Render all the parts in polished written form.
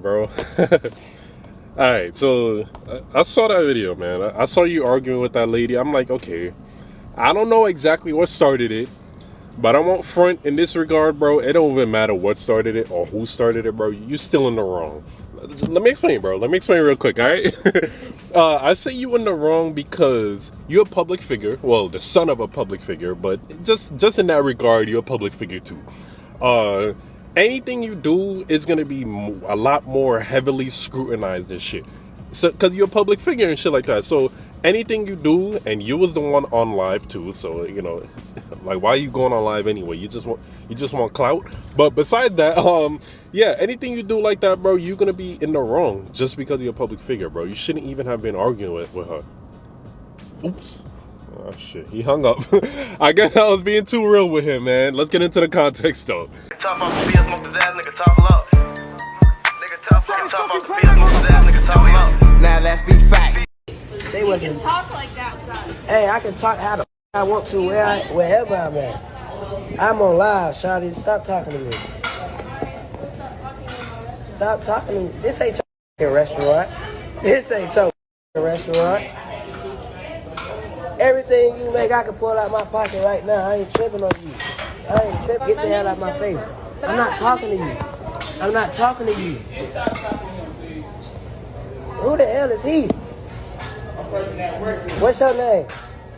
Bro. Alright, so I saw that video, man. I saw you arguing with that lady. I'm like, okay, I don't know exactly what started it, but I won't front in this regard, bro. It don't even matter what started it or who started it, bro. You still in the wrong. Let me explain, bro. Let me explain real quick, alright? I say you in the wrong because you're a public figure. Well, the son of a public figure, but just in that regard, you're a public figure too. Anything you do is gonna be a lot more heavily scrutinized and shit. So, cause you're a public figure and shit like that. So anything you do, and you was the one on live too. So you know, like, why are you going on live anyway? You just want clout. But besides that, yeah, anything you do like that, bro, you're gonna be in the wrong just because you're a public figure, bro. You shouldn't even have been arguing with her. Oops. Oh shit, he hung up. I guess I was being too real with him, man. Let's get into the context though. Talk about the beer, smoke his ass, nigga talk low. Nigga talk about the beer, smoke his ass, nigga talk low. Now let's be facts. They wasn't. You can talk like that, son. Hey, I can talk how the I want to wherever I'm at. I'm on live, Shawty. Stop talking to me. Stop talking to me. This ain't your restaurant. This ain't your restaurant. Everything you make, I can pull out my pocket right now. I ain't tripping on you. I ain't tripping. Get the hell out of my face. I'm not talking to you. I'm not talking to you. Who the hell is he? What's your name?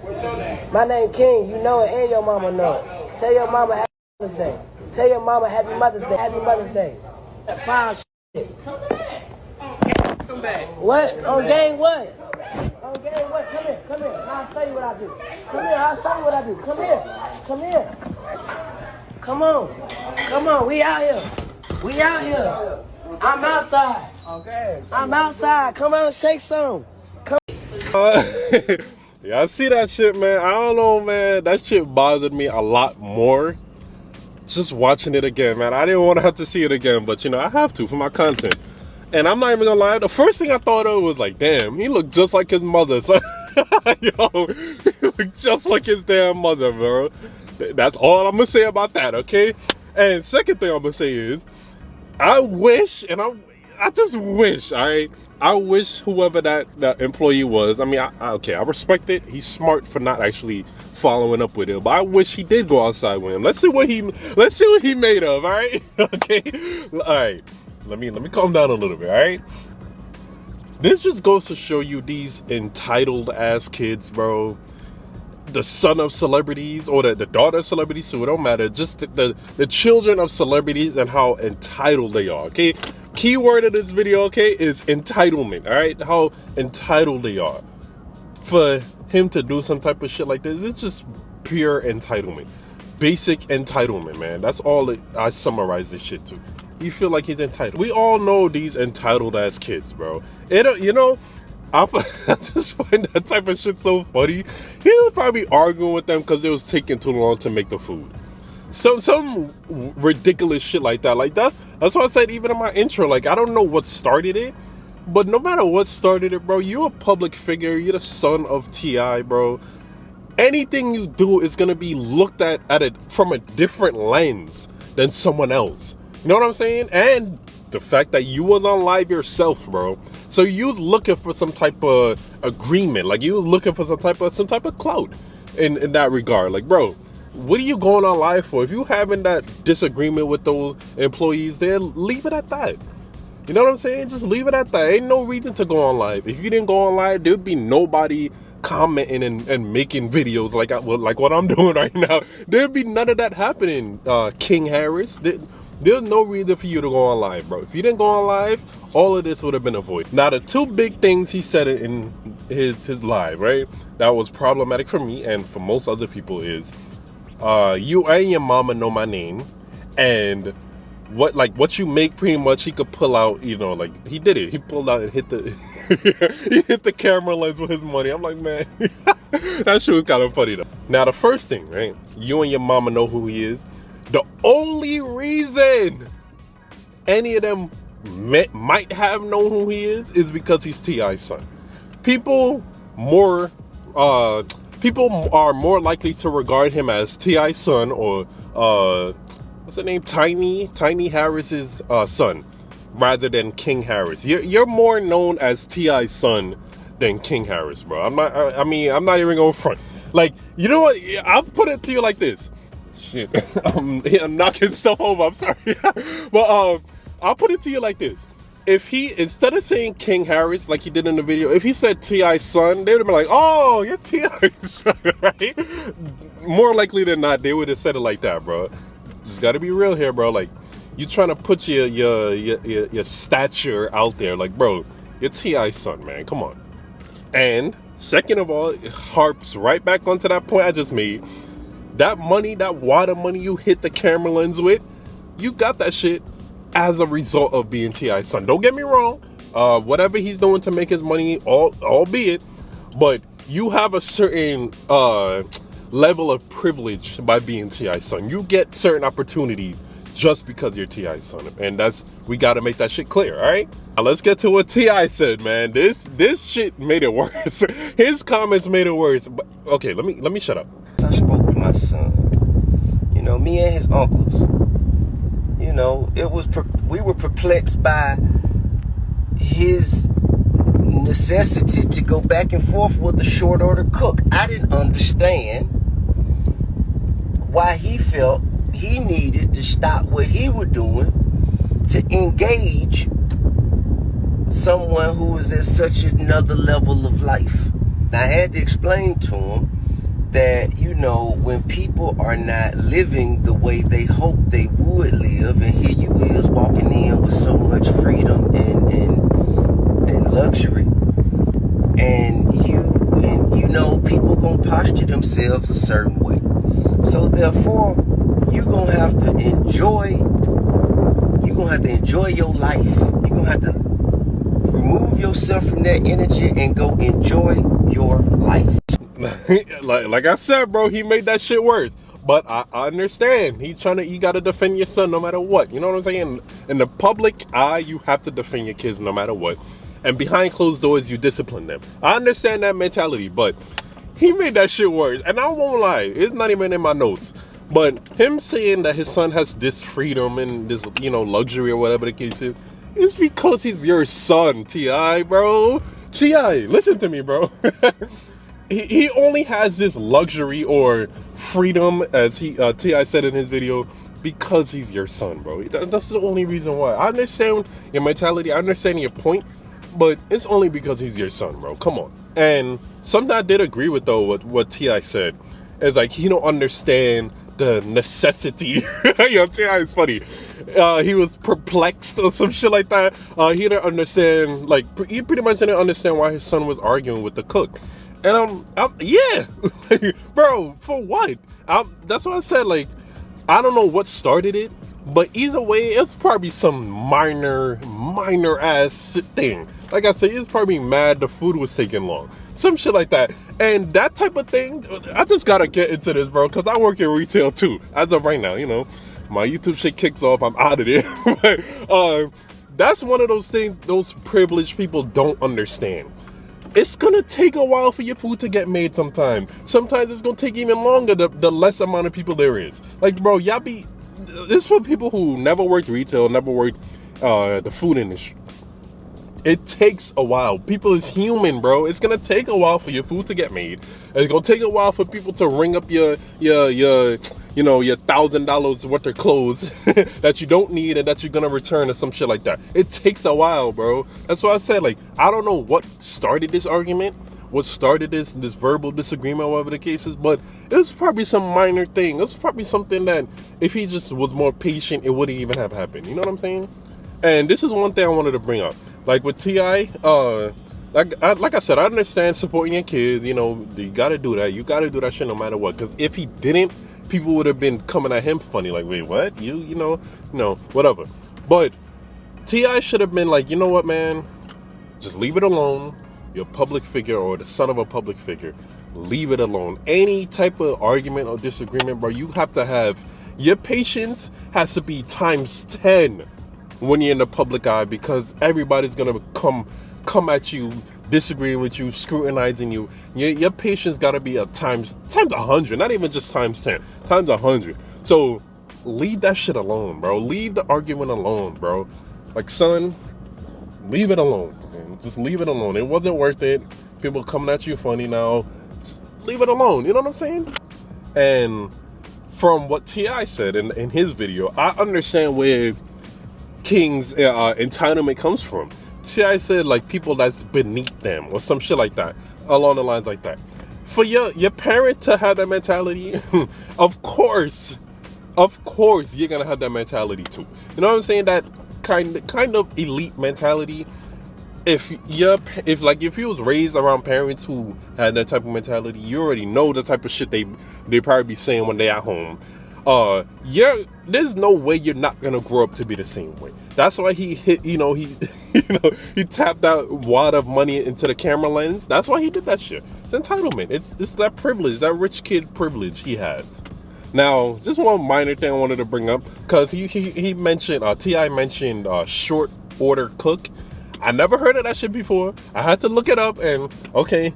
What's your name? My name King. You know it and your mama know it. Tell your mama Happy Mother's Day. Tell your mama Happy Mother's Day. Happy Mother's Day. That foul shit. Come back. What? On game what? On game what? Come here. Come here. I'll show you what I do. Come here. I'll show you what I do. Come here. Come here. Come on. Come on. We out here. We out here. I'm outside. Okay. I'm outside. Come on, shake some. Yeah, I see that shit, man. I don't know, man. That shit bothered me a lot more just watching it again, man. I didn't want to have to see it again, but you know, I have to for my content. And I'm not even gonna lie, the first thing I thought of was like, damn, he looked just like his mother. So, yo, he looked just like his damn mother, bro. That's all I'm gonna say about that, okay? And second thing I'm gonna say is, I wish, and I just wish, all right? I wish whoever that employee was, I mean, okay, I respect it. He's smart for not actually following up with it, but I wish he did go outside with him. Let's see what he made of, all right? Okay, all right. Let me calm down a little bit, all right? This just goes to show you these entitled ass kids, bro. The son of celebrities or the daughter of celebrities, so it don't matter. Just the children of celebrities and how entitled they are, okay? Keyword of this video, okay, is entitlement, all right? How entitled they are. For him to do some type of shit like this, it's just pure entitlement. Basic entitlement, man. That's all I summarize this shit to. You feel like he's entitled. We all know these entitled ass kids, bro. You know, I just find that type of shit so funny. He was probably arguing with them because it was taking too long to make the food. Some ridiculous shit like that. Like that's what I said even in my intro. Like, I don't know what started it, but no matter what started it, bro, you're a public figure. You're the son of T.I., bro. Anything you do is gonna be looked at it from a different lens than someone else. You know what I'm saying? And the fact that you was on live yourself, bro. So you looking for some type of agreement, like you looking for some type of clout in that regard. Like, bro, what are you going on live for? If you having that disagreement with those employees, then leave it at that. You know what I'm saying? Just leave it at that. Ain't no reason to go on live. If you didn't go on live, there'd be nobody commenting and making videos like what I'm doing right now. There'd be none of that happening, King Harris. There's no reason for you to go on live, bro. If you didn't go on live, all of this would have been avoided. Now, the two big things he said in his live, right, that was problematic for me and for most other people is, you and your mama know my name, and what you make, pretty much he could pull out, you know, like he did it. He pulled out and hit the he hit the camera lens with his money. I'm like, man, that shit was kind of funny though. Now, the first thing, right, you and your mama know who he is. The only reason any of them might have known who he is because he's T.I.'s son. People are more likely to regard him as T.I.'s son or what's the name? Tiny Harris's son. rather than King Harris. You're more known as T.I.'s son than King Harris, bro. I'm not. I mean, I'm not even going front. Like, you know what? I'll put it to you like this. Shit, I'm knocking stuff over. I'm sorry, but I'll put it to you like this. If he, instead of saying King Harris like he did in the video, if he said T.I.'s son, they would have been like, oh, you're T.I.'s son, right? More likely than not, they would have said it like that, bro. Just gotta be real here, bro. Like, you trying to put your stature out there, like, bro, you're T.I.'s son, man. Come on. And second of all, it harps right back onto that point I just made. That money, that water money you hit the camera lens with, you got that shit as a result of being T.I.'s son. Don't get me wrong, whatever he's doing to make his money, albeit, but you have a certain level of privilege by being T.I.'s son. You get certain opportunities just because you're T.I.'s son, and we got to make that shit clear. All right, now let's get to what T.I. said, man. This shit made it worse. His comments made it worse. But okay, let me shut up. I spoke with my son, you know, me and his uncles. You know, we were perplexed by his necessity to go back and forth with a short order cook. I didn't understand why he felt he needed to stop what he was doing to engage someone who was at such another level of life. And I had to explain to him that, you know, when people are not living the way they hope they would live, and here you is walking in with so much freedom and luxury, and you know people gonna posture themselves a certain way. So therefore, you're gonna have to enjoy your life. You're gonna have to remove yourself from that energy and go enjoy your life. like I said, bro, he made that shit worse. But I understand. You gotta defend your son no matter what. You know what I'm saying? In the public eye, you have to defend your kids no matter what. And behind closed doors, you discipline them. I understand that mentality, but he made that shit worse. And I won't lie, it's not even in my notes. But him saying that his son has this freedom and this, you know, luxury or whatever the case is, it's because he's your son, T.I., bro. T.I., listen to me, bro. He only has this luxury or freedom, as T.I. said in his video, because he's your son, bro. That's the only reason why. I understand your mentality, I understand your point, but it's only because he's your son, bro. Come on. And something I did agree with, though, what T.I. said, is like, he don't understand the necessity. Yo, T.I. is funny. He was perplexed or some shit like that. He didn't understand, like, he pretty much didn't understand why his son was arguing with the cook. And yeah, bro, for what? That's what I said. Like, I don't know what started it, but either way, it's probably some minor ass thing. Like I said, it's probably mad the food was taking long, some shit like that. And that type of thing, I just gotta get into this, bro, because I work in retail too. As of right now, you know, my YouTube shit kicks off, I'm out of there. But that's one of those things those privileged people don't understand. It's gonna take a while for your food to get made sometimes. Sometimes it's gonna take even longer the less amount of people there is. Like, bro, this for people who never worked retail, never worked the food industry. It takes a while. People is human, bro. It's gonna take a while for your food to get made. It's gonna take a while for people to ring up your you know, your $1,000 worth of clothes that you don't need and that you're gonna return or some shit like that. It takes a while, bro. That's why I said, like, I don't know what started this argument, what started this verbal disagreement, whatever the case is, but it was probably some minor thing. It was probably something that if he just was more patient, it wouldn't even have happened. You know what I'm saying? And this is one thing I wanted to bring up. Like with T.I., like I said, I understand supporting your kids. You know, you gotta do that. You gotta do that shit no matter what. Because if he didn't, people would have been coming at him funny. Like, wait, what? You know, whatever. But T.I. should have been like, you know what, man? Just leave it alone. You're a public figure or the son of a public figure. Leave it alone. Any type of argument or disagreement, bro, you have to have, your patience has to be times 10 when you're in the public eye, because everybody's gonna come at you, disagreeing with you, scrutinizing you. Your patience gotta be a times 100, not even just times 10, times 100. So leave that shit alone, bro. Leave the argument alone, bro. Like, son, leave it alone, man. Just leave it alone. It wasn't worth it. People coming at you funny now. Just leave it alone. You know what I'm saying? And from what T.I. said in his video, I understand where King's entitlement comes from. T.I. said, like, people that's beneath them or some shit like that, along the lines like that. For your parent to have that mentality, of course you're gonna have that mentality too. You know what I'm saying? That kind of elite mentality. If you was raised around parents who had that type of mentality, you already know the type of shit they probably be saying when they at home. There's no way you're not gonna grow up to be the same way. That's why he hit, he tapped that wad of money into the camera lens. That's why he did that shit. It's entitlement. It's that privilege, that rich kid privilege he has. Now, just one minor thing I wanted to bring up, because he mentioned, T.I. mentioned short order cook. I never heard of that shit before. I had to look it up, and okay,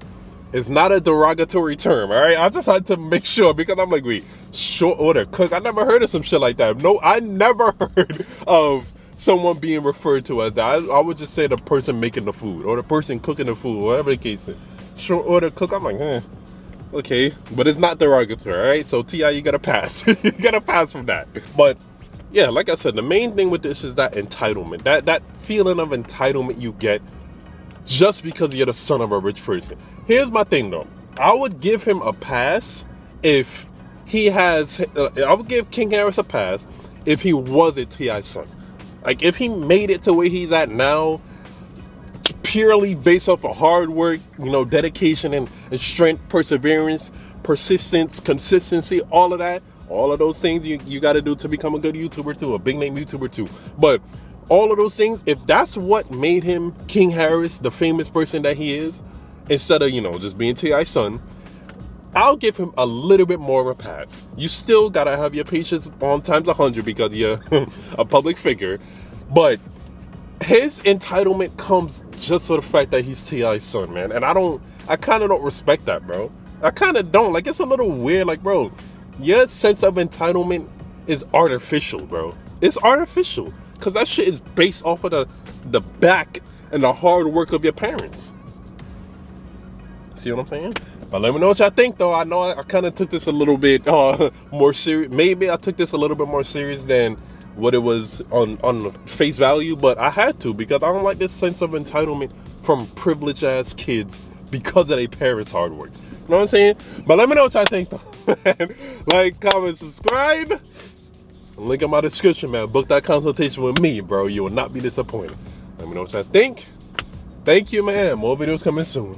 it's not a derogatory term, all right? I just had to make sure, because I'm like, wait, short order cook? I never heard of some shit like that. No, I never heard of someone being referred to as that. I would just say the person making the food, or the person cooking the food, whatever the case is. Short order cook, I'm like, okay, but it's not derogatory, all right? So T.I., you gotta pass. You gotta pass from that. But yeah, like I said, the main thing with this is that entitlement, that feeling of entitlement you get just because you're the son of a rich person. Here's my thing though, I would give him a pass if he has, I would give King Harris a pass if he was a T.I.'s son. Like, if he made it to where he's at now, purely based off of hard work, dedication and strength, perseverance, persistence, consistency, all of those things you got to do to become a good YouTuber too, a big name YouTuber too. But all of those things, if that's what made him King Harris, the famous person that he is, instead of, just being T.I.'s son, I'll give him a little bit more of a pass. You still got to have your patience on times 100 because you're a public figure. But his entitlement comes just for the fact that he's T.I.'s son, man. And I kind of don't respect that, bro. I kind of don't. Like, it's a little weird. Like, bro, your sense of entitlement is artificial, bro. It's artificial. Because that shit is based off of the back and the hard work of your parents. See what I'm saying? But let me know what y'all think, though. I know I kind of took this a little bit more serious. Maybe I took this a little bit more serious than what it was on face value, but I had to, because I don't like this sense of entitlement from privileged ass kids because of their parents' hard work. You know what I'm saying? But let me know what y'all think, though. Like, comment, subscribe. Link in my description, man. Book that consultation with me, bro. You will not be disappointed. Let me know what y'all think. Thank you, man. More videos coming soon.